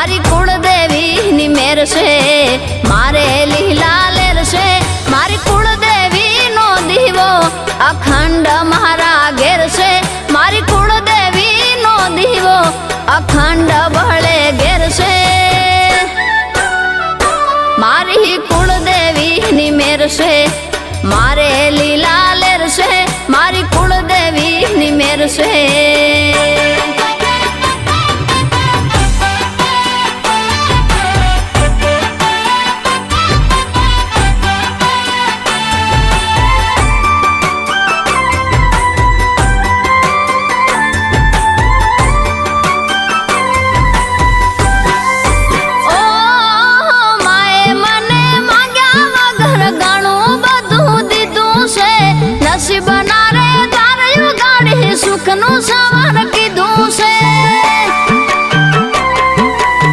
મારી કુળદેવીની મેર છે, મારે લીલા લેર છે, મારી કુળદેવીનો દીવો અખંડ મારા ઘેર છે, મારી કુળદેવીનો દીવો અખંડ બળે ઘેર છે, મારી કુળદેવીની મેર છે, મારે લીલા લેર છે, મારી કુળદેવીની મેર છે. નસીબ ના રે દ્વારયું ગાડી સુખનું સમ